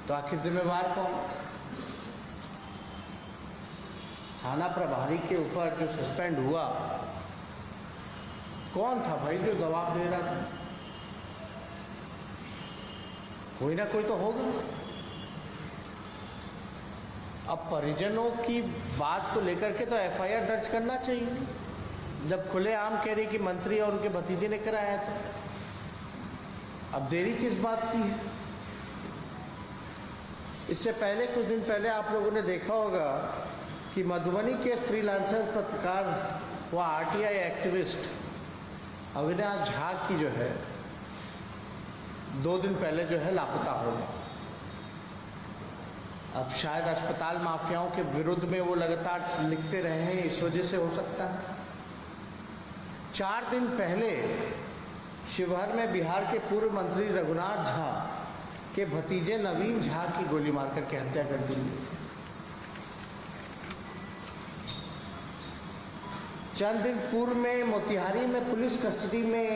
तो आखिर जिम्मेवार कौन? थाना प्रभारी के ऊपर जो सस्पेंड हुआ, कौन था भाई जो दबाव दे रहा था? कोई ना कोई तो होगा। अब परिजनों की बात को लेकर के तो एफआईआर दर्ज करना चाहिए, जब खुलेआम कह रही कि मंत्री और उनके भतीजे ने कराया। तो अब देरी किस बात की है? इससे पहले कुछ दिन पहले आप लोगों ने देखा होगा कि मधुबनी के फ्रीलांसर पत्रकार व आरटीआई एक्टिविस्ट अविनाश झा की जो है 2 दिन पहले जो है लापता हो गए। अब शायद अस्पताल माफियाओं के विरुद्ध में वो लगातार लिखते रहे हैं, इस वजह से हो सकता है। 4 दिन पहले शिवहर में बिहार के पूर्व मंत्री रघुनाथ झा के भतीजे नवीन झा की गोली मारकर के हत्या कर दी गई। चंद दिन पूर्व में मोतिहारी में पुलिस कस्टडी में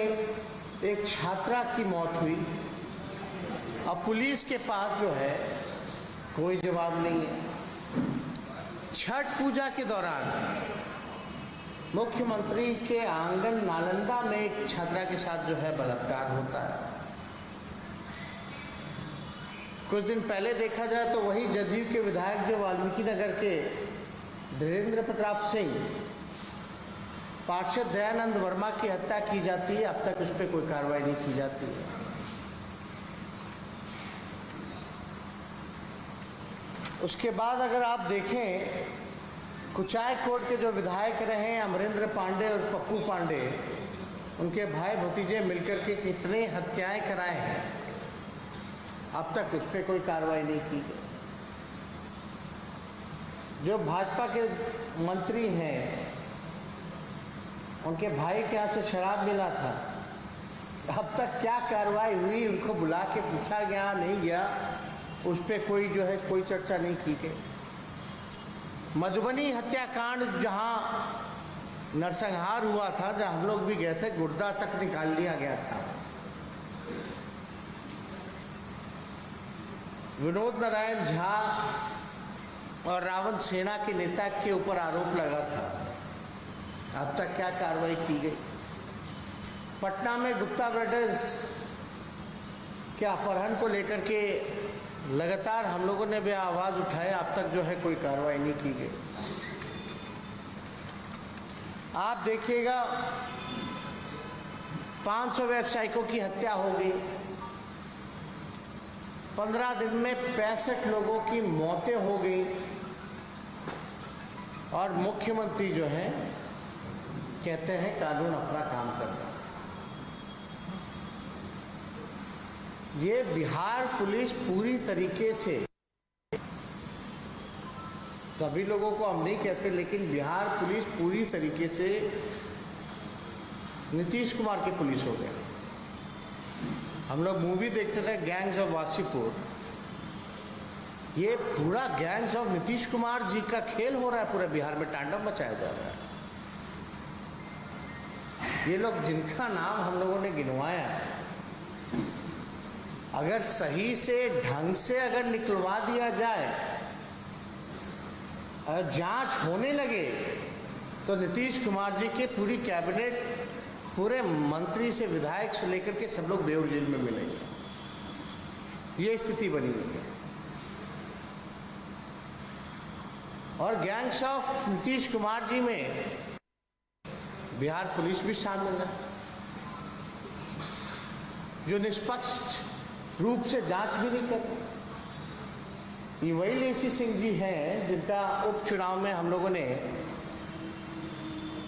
एक छात्रा की मौत हुई। अब पुलिस के पास जो है कोई जवाब नहीं है। छठ पूजा के दौरान मुख्यमंत्री के आंगन नालंदा में एक छात्रा के साथ जो है बलात्कार होता है। कुछ दिन पहले देखा जाए तो वही जदयू के विधायक जो वाल्मीकि नगर के धीरेन्द्र प्रताप सिंह, पार्षद दयानंद वर्मा की हत्या की जाती है, अब तक उस पर कोई कार्रवाई नहीं की जाती है। उसके बाद अगर आप देखें, कुचाय कोट के जो विधायक रहे अमरेंद्र पांडे और पप्पू पांडे, उनके भाई भतीजे मिलकर के कितने हत्याएं कराए हैं, अब तक उस पर कोई कार्रवाई नहीं की गई। जो भाजपा के मंत्री हैं, उनके भाई के यहाँ से शराब मिला था, अब तक क्या कार्रवाई हुई? उनको बुला के पूछा गया, नहीं गया, उस पर कोई जो है कोई चर्चा नहीं की गई। मधुबनी हत्याकांड जहाँ नरसंहार हुआ था, जहाँ हम लोग भी गए थे, गुर्दा तक निकाल लिया गया था। विनोद नारायण झा और रावण सेना के नेता के ऊपर आरोप लगा था, अब तक क्या कार्रवाई की गई? पटना में गुप्ता ब्रदर्स के अपहरण को लेकर के लगातार हम लोगों ने भी आवाज उठाया, अब तक जो है कोई कार्रवाई नहीं की गई। आप देखिएगा 500 व्यावसायिकों की हत्या हो गई, 15 दिन में 65 लोगों की मौतें हो गई, और मुख्यमंत्री जो है कहते हैं कानून अपना काम कर रहा है। ये बिहार पुलिस पूरी तरीके से, सभी लोगों को हम नहीं कहते, लेकिन बिहार पुलिस पूरी तरीके से नीतीश कुमार की पुलिस हो गया। हम लोग मूवी देखते थे गैंग्स ऑफ वासीपुर, ये पूरा गैंग्स ऑफ नीतीश कुमार जी का खेल हो रहा है, पूरे बिहार में तांडव मचाया जा रहा है। ये लोग जिनका नाम हम लोगों ने गिनवाया, अगर सही से ढंग से अगर निकलवा दिया जाए और जांच होने लगे, तो नीतीश कुमार जी के पूरी कैबिनेट, पूरे मंत्री से विधायक से लेकर के सब लोग बेऊर जेल में मिलेंगे। ये स्थिति बनी हुई है। और गैंग्स ऑफ नीतीश कुमार जी में बिहार पुलिस भी शामिल है, जो निष्पक्ष रूप से जांच भी नहीं करते। ये वही लेसी सिंह जी हैं जिनका उपचुनाव में हम लोगों ने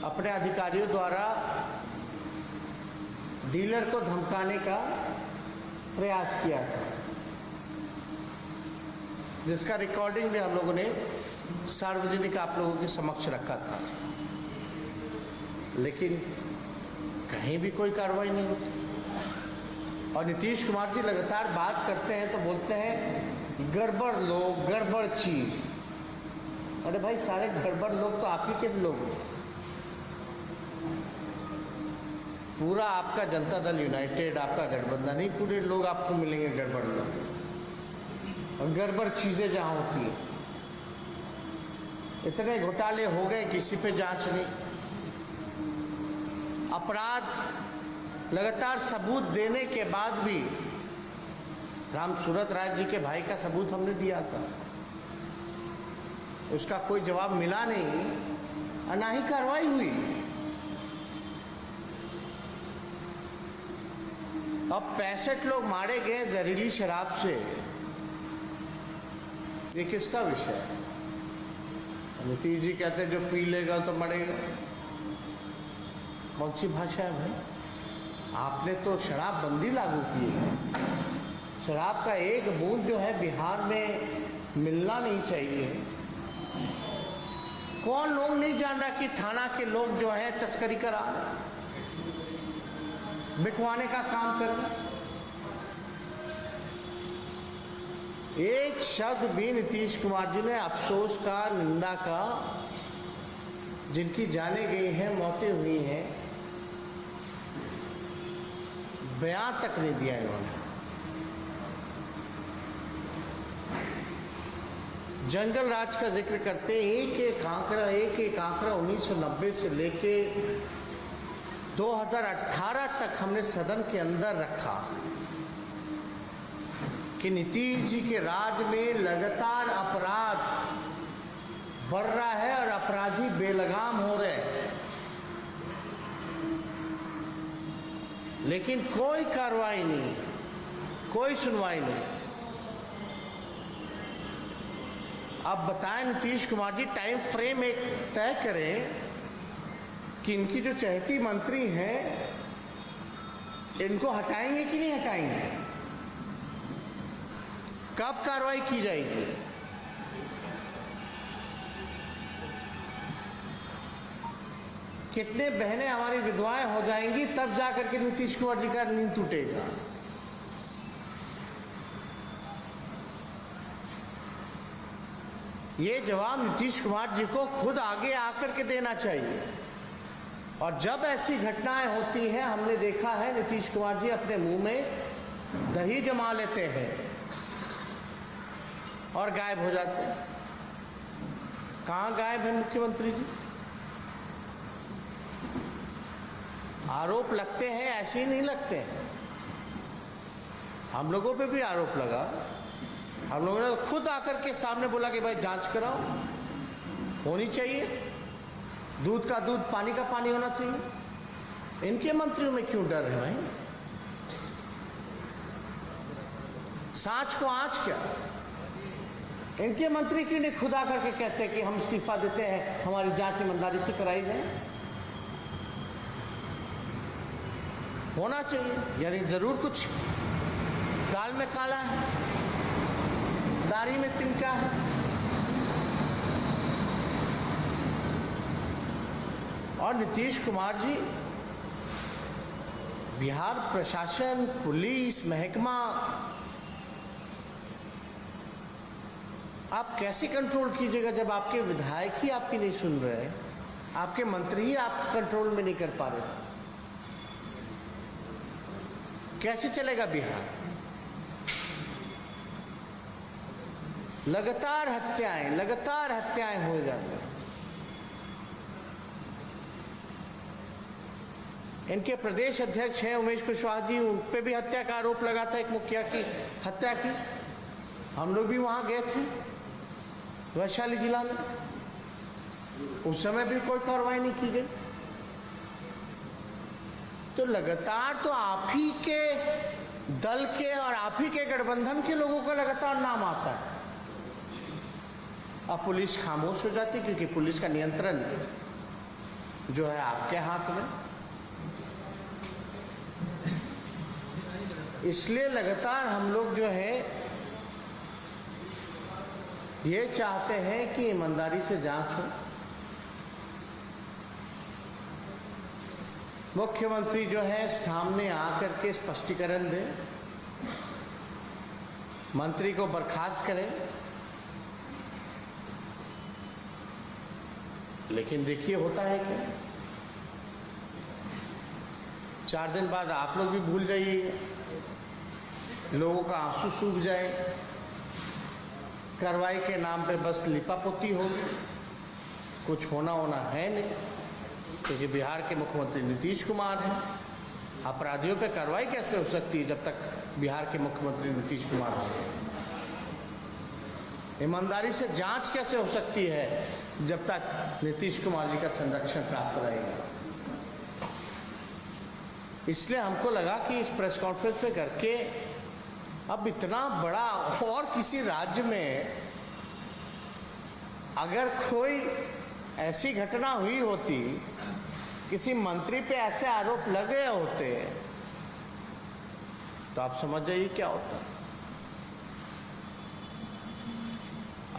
अपने अधिकारियों द्वारा डीलर को धमकाने का प्रयास किया था, जिसका रिकॉर्डिंग भी हम लोगों ने सार्वजनिक आप लोगों के समक्ष रखा था, लेकिन कहीं भी कोई कार्रवाई नहीं होती। और नीतीश कुमार जी लगातार बात करते हैं तो बोलते हैं गड़बड़ लोग, गड़बड़ चीज। अरे भाई, सारे गड़बड़ लोग तो आप ही के लोग हैं। पूरा आपका जनता दल यूनाइटेड, आपका गठबंधन ही, पूरे लोग आपको मिलेंगे गड़बड़ लोग। और गड़बड़ चीजें जहां होती हैं। इतने घोटाले हो गए, किसी पे जांच नहीं। अपराध लगातार सबूत देने के बाद भी, राम सूरत राय जी के भाई का सबूत हमने दिया था, उसका कोई जवाब मिला नहीं और ना ही कार्रवाई हुई। अब 65 लोग मारे गए जहरीली शराब से, ये किसका विषय है? नीतीश जी कहते हैं जो पी लेगा तो मरेगा। कौन सी भाषा है भाई? आपने तो शराब बंदी लागू की है। शराब का एक बूंद जो है बिहार में मिलना नहीं चाहिए। कौन लोग नहीं जान रहा कि थाना के लोग जो है तस्करी करा, बिठवाने का काम कर रहे। एक शब्द भी नीतीश कुमार जी ने अफसोस का, निंदा का, जिनकी जाने गई हैं, मौतें हुई हैं, बयान तक नहीं दिया इन्होंने। जंगल राज का जिक्र करते एक एक आंकड़ा 1990 से लेके 2018 तक हमने सदन के अंदर रखा कि नीतीश जी के राज में लगातार अपराध बढ़ रहा है और अपराधी बेलगाम हो रहे हैं, लेकिन कोई कार्रवाई नहीं, कोई सुनवाई नहीं। अब बताएं नीतीश कुमार जी, टाइम फ्रेम एक तय करें कि इनकी जो चहेती मंत्री हैं इनको हटाएंगे कि नहीं हटाएंगे, कब कार्रवाई की जाएगी। कितने बहनें हमारी विधवाएं हो जाएंगी, तब जाकर के नीतीश कुमार जी का नींद टूटेगा। ये जवाब नीतीश कुमार जी को खुद आगे आकर के देना चाहिए। और जब ऐसी घटनाएं होती हैं, हमने देखा है नीतीश कुमार जी अपने मुंह में दही जमा लेते हैं और गायब हो जाते हैं। कहां गायब है मुख्यमंत्री जी? आरोप लगते हैं, ऐसे ही नहीं लगते हैं। हम लोगों पे भी आरोप लगा, हम लोगों ने खुद आकर के सामने बोला कि भाई जांच कराओ, होनी चाहिए, दूध का दूध, पानी का पानी होना चाहिए। इनके मंत्रियों में क्यों डर है भाई? सांच को आंच क्या? इनके मंत्री क्यों नहीं खुद आकर के कहते कि हम इस्तीफा देते हैं, हमारी जांच ईमानदारी से कराई जाए? होना चाहिए, यानी जरूर कुछ दाल में काला है, दाढ़ी में तिनका है। और नीतीश कुमार जी, बिहार प्रशासन, पुलिस महकमा, आप कैसे कंट्रोल कीजिएगा जब आपके विधायक ही आपकी नहीं सुन रहे, आपके मंत्री ही आप कंट्रोल में नहीं कर पा रहे? कैसे चलेगा बिहार? लगातार हत्याएं हो जाती हैं। इनके प्रदेश अध्यक्ष हैं उमेश कुशवाहा जी, उन पे भी हत्या का आरोप लगा था, एक मुखिया की हत्या की। हम लोग भी वहां गए थे वैशाली जिला में, उस समय भी कोई कार्रवाई नहीं की गई। तो लगातार तो आप ही के दल के और आप ही के गठबंधन के लोगों का लगातार नाम आता है। अब पुलिस खामोश हो जाती, क्योंकि पुलिस का नियंत्रण जो है आपके हाथ में। इसलिए लगातार हम लोग जो है ये चाहते हैं कि ईमानदारी से जांच हो। मुख्यमंत्री जो है सामने आकर के स्पष्टीकरण दे, मंत्री को बर्खास्त करे। लेकिन देखिए होता है क्या, 4 दिन बाद आप लोग भी भूल जाइए, लोगों का आंसू सूख जाए, कार्रवाई के नाम पे बस लिपापोती होगी, कुछ होना है नहीं, क्योंकि बिहार के मुख्यमंत्री नीतीश कुमार हैं। अपराधियों पे कार्रवाई कैसे हो सकती है जब तक बिहार के मुख्यमंत्री नीतीश कुमार होंगे? ईमानदारी से जांच कैसे हो सकती है जब तक नीतीश कुमार जी का संरक्षण प्राप्त रहेगा? इसलिए हमको लगा कि इस प्रेस कॉन्फ्रेंस में करके अब इतना बड़ा, और किसी राज्य में अगर कोई ऐसी घटना हुई होती, किसी मंत्री पे ऐसे आरोप लगे होते, तो आप समझ जाइए क्या होता।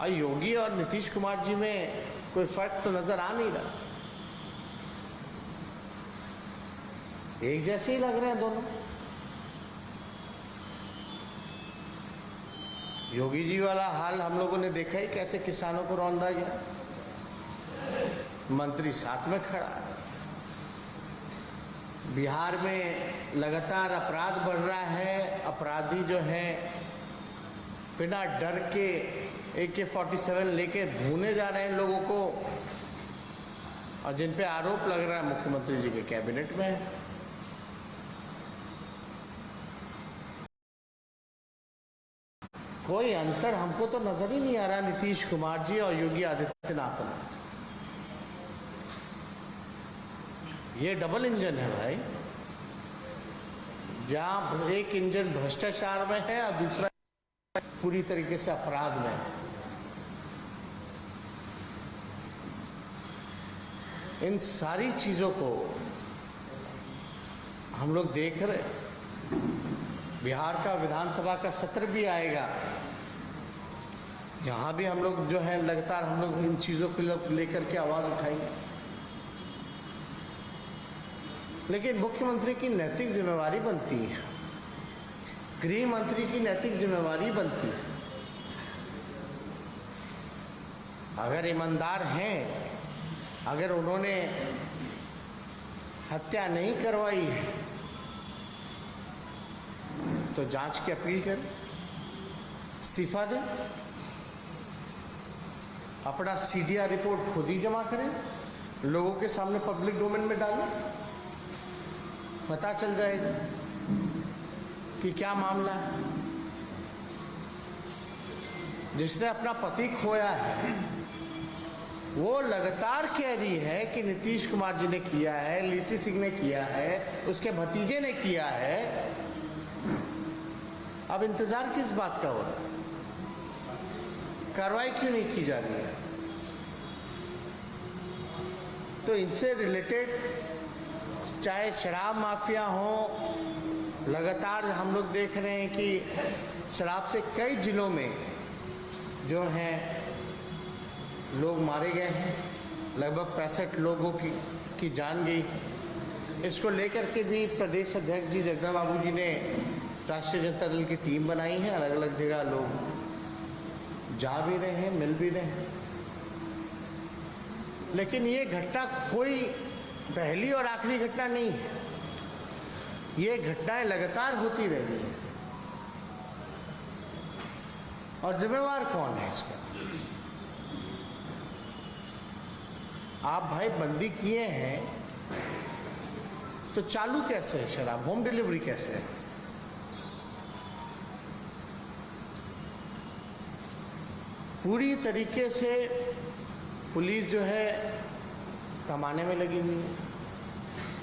और योगी और नीतीश कुमार जी में कोई फर्क तो नजर आ नहीं रहा, एक जैसे ही लग रहे हैं दोनों। योगी जी वाला हाल हम लोगों ने देखा ही, कैसे किसानों को रौंदा गया, मंत्री साथ में खड़ा। बिहार में लगातार अपराध बढ़ रहा है, अपराधी जो है बिना डर के AK-47 लेके भूने जा रहे हैं लोगों को, और जिन पे आरोप लग रहा है मुख्यमंत्री जी के कैबिनेट में। कोई अंतर हमको तो नजर ही नहीं आ रहा नीतीश कुमार जी और योगी आदित्यनाथ में। ये डबल इंजन है भाई, जहां एक इंजन भ्रष्टाचार में है और दूसरा पूरी तरीके से अपराध में है। इन सारी चीजों को हम लोग देख रहे। बिहार का विधानसभा का सत्र भी आएगा, यहां भी हम लोग जो है लगातार हम लोग इन चीजों को लेकर के आवाज उठाएंगे। लेकिन मुख्यमंत्री की नैतिक जिम्मेवारी बनती है, गृह मंत्री की नैतिक जिम्मेवारी बनती है। अगर ईमानदार हैं, अगर उन्होंने हत्या नहीं करवाई है, तो जांच की अपील करें, इस्तीफा दें, अपना CDR रिपोर्ट खुद ही जमा करें, लोगों के सामने पब्लिक डोमेन में डालें, पता चल जाएगा कि क्या मामला है। जिसने अपना पति खोया है वो लगातार कह रही है कि नीतीश कुमार जी ने किया है, लीसी सिंह ने किया है, उसके भतीजे ने किया है। अब इंतजार किस बात का हो रहा है? कार्रवाई क्यों नहीं की जा रही है? तो इनसे रिलेटेड चाहे शराब माफिया हो, लगातार हम लोग देख रहे हैं कि शराब से कई जिलों में जो हैं लोग मारे गए हैं, लगभग 65 लोगों की जान गई। इसको लेकर के भी प्रदेश अध्यक्ष जी जगदम्बा बाबू जी ने राष्ट्रीय जनता दल की टीम बनाई है। अलग अलग जगह लोग जा भी रहे हैं, मिल भी रहे हैं। लेकिन ये घटना कोई पहली और आखिरी घटना नहीं है, ये घटनाएं लगातार होती रही हैं। और जिम्मेवार कौन है इसका? आप भाई बंदी किए हैं तो चालू कैसे है शराब, होम डिलीवरी कैसे है? पूरी तरीके से पुलिस जो है कमाने में लगी हुई है,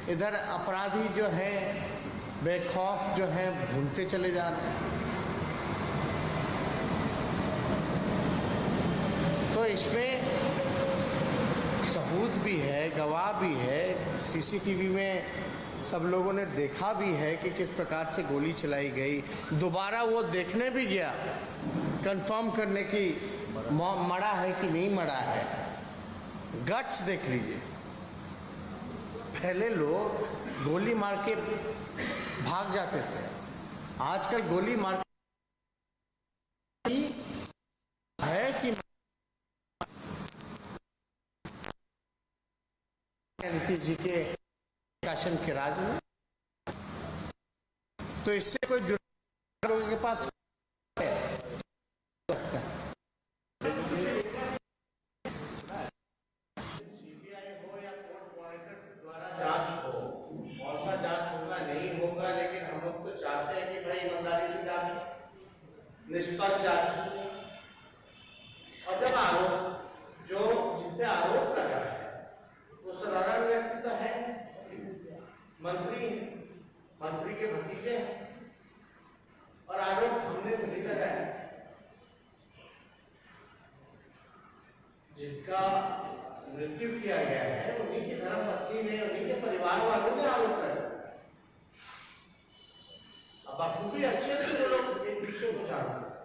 इधर अपराधी जो है बेखौफ जो है भूनते चले जा रहे हैं। तो इसमें सबूत भी है, गवाह भी है, CCTV में सब लोगों ने देखा भी है कि किस प्रकार से गोली चलाई गई। दोबारा वो देखने भी गया, कंफर्म करने की मरा है कि नहीं मरा है। गट्स देख लीजिए, पहले लोग गोली मार के भाग जाते थे, आजकल गोली मार है कि नीतीश जी के शासन के राज में। तो इससे कोई जुर्म लोगों के पास है। निष्पक्ष जांच। और जब आरोप जो जिस पे आरोप लगा है वो साधारण व्यक्ति तो है, मंत्री मंत्री के भतीजे हैं, और आरोप हमने नहीं लगाया। जिनका मृत्यु किया गया है उन्हीं की धर्मपत्नी ने, उन्हीं के परिवार वालों ने आरोप लगाया। अब बखूबी अच्छे से वो लोग एक दूसरे को जानते हैं,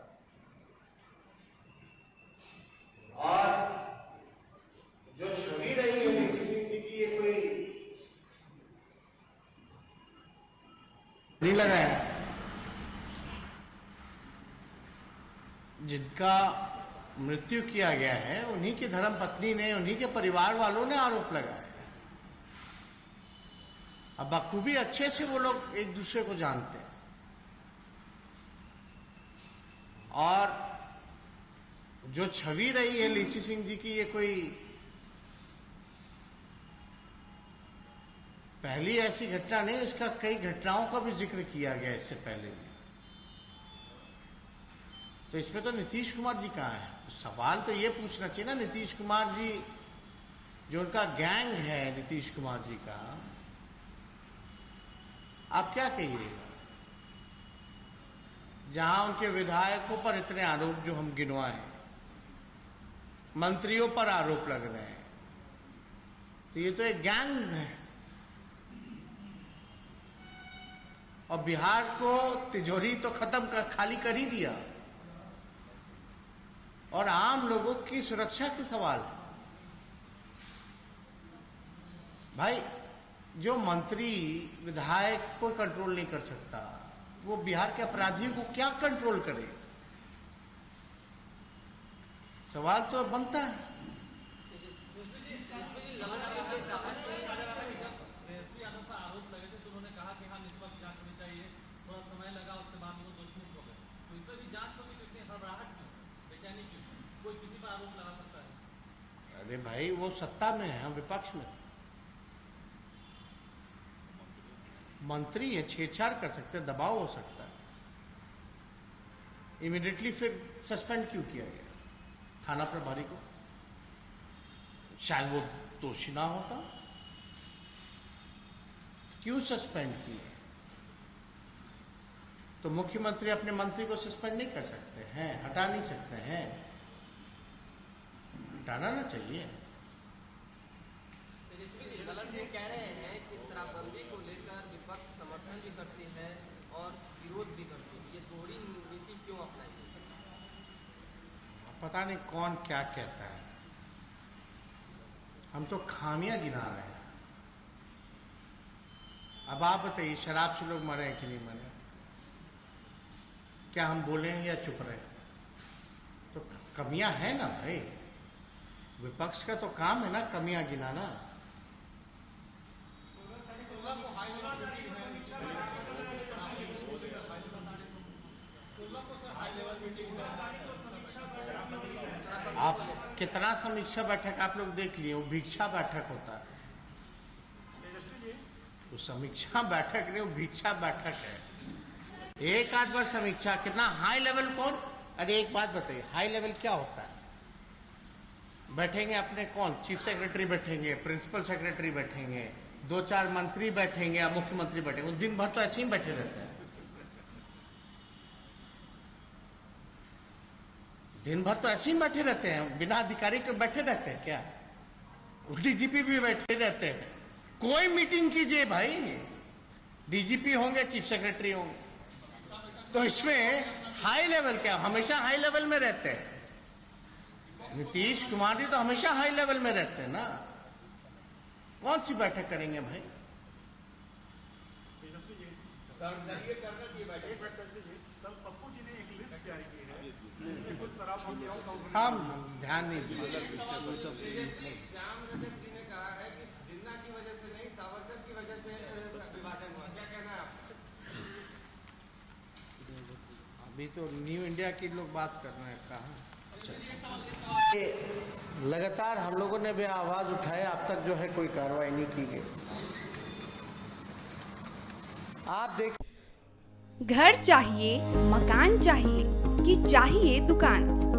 और जो छवि रही है ऋषि सिंह जी की, ये कोई नहीं लगाया। जिनका मृत्यु किया गया है उन्हीं की धर्मपत्नी ने, उन्हीं के परिवार वालों ने आरोप लगाया। अब बखूबी अच्छे से वो लोग एक दूसरे को जानते हैं, और जो छवि रही है ऋषि सिंह जी की, ये कोई पहली ऐसी घटना नहीं, इसका कई घटनाओं का भी जिक्र किया गया इससे पहले भी। तो इसमें तो नीतीश कुमार जी कहाँ है? सवाल तो ये पूछना चाहिए ना, नीतीश कुमार जी, जो उनका गैंग है नीतीश कुमार जी का, आप क्या कहिएगा? जहां उनके विधायकों पर इतने आरोप जो हम गिनवाए, मंत्रियों पर आरोप लग रहे हैं, तो ये तो एक गैंग है। और बिहार को तिजोरी तो खाली कर ही दिया, और आम लोगों की सुरक्षा के सवाल। भाई, जो मंत्री विधायक को कंट्रोल नहीं कर सकता, वो बिहार के अपराधियों को क्या कंट्रोल करे? सवाल तो बनता है। अरे भाई, वो सत्ता में है, हम विपक्ष में थे। मंत्री है, छेड़छाड़ कर सकते हैं, दबाव हो सकता है। इमीडिएटली फिर सस्पेंड क्यों किया गया थाना प्रभारी को? शायद वो दोषी ना होता, क्यों सस्पेंड किए? तो मुख्यमंत्री अपने मंत्री को सस्पेंड नहीं कर सकते हैं, हटा नहीं सकते हैं? हटाना ना चाहिए। गलत ये कह रहे हैं कि शराबबंदी को लेकर विपक्ष समर्थन भी करती है और विरोध भी करती है, ये दोहरी नीति क्यों अपनाई? पता नहीं कौन क्या कहता है, हम तो खामियां गिना रहे हैं। अब आप बताइए, शराब से लोग मरे कि नहीं मरे? क्या हम बोलेंगे या चुप रहे? तो कमियां हैं ना भाई, विपक्ष का तो काम है ना कमियां गिनाना। आप कितना समीक्षा बैठक आप लोग देख लिए, वो भिक्षा बैठक होता है, वो समीक्षा बैठक नहीं, वो भिक्षा बैठक है। एक आध बार समीक्षा, कितना हाई लेवल कौन? अरे एक बात बताइए, हाई लेवल क्या होता है? बैठेंगे अपने कौन? चीफ सेक्रेटरी बैठेंगे, प्रिंसिपल सेक्रेटरी बैठेंगे, 2-4 मंत्री बैठेंगे या मुख्यमंत्री बैठेंगे। दिन भर तो ऐसे ही बैठे रहते हैं, दिन भर तो ऐसे ही बैठे रहते हैं, बिना अधिकारी के बैठे रहते हैं क्या? डीजीपी भी बैठे रहते हैं। कोई मीटिंग कीजिए भाई, डीजीपी होंगे, चीफ सेक्रेटरी होंगे, तो इसमें हाई लेवल क्या? हमेशा हाई लेवल में रहते हैं। नीतीश कुमार जी तो हमेशा हाई लेवल में रहते हैं ना, कौन सी बैठक करेंगे भाई? हम ध्यान नहीं दिए। श्याम रजक जी ने कहा है कि जिन्ना की वजह से नहीं, सावरकर की वजह से विभाजन हुआ, क्या कहना है आपका? अभी तो न्यू इंडिया की लोग बात कर रहे हैं, कहाँ? लगातार हम लोगों ने भी आवाज उठाया, अब तक जो है कोई कार्रवाई नहीं की गई। आप देख, घर चाहिए, मकान चाहिए, कि चाहिए दुकान।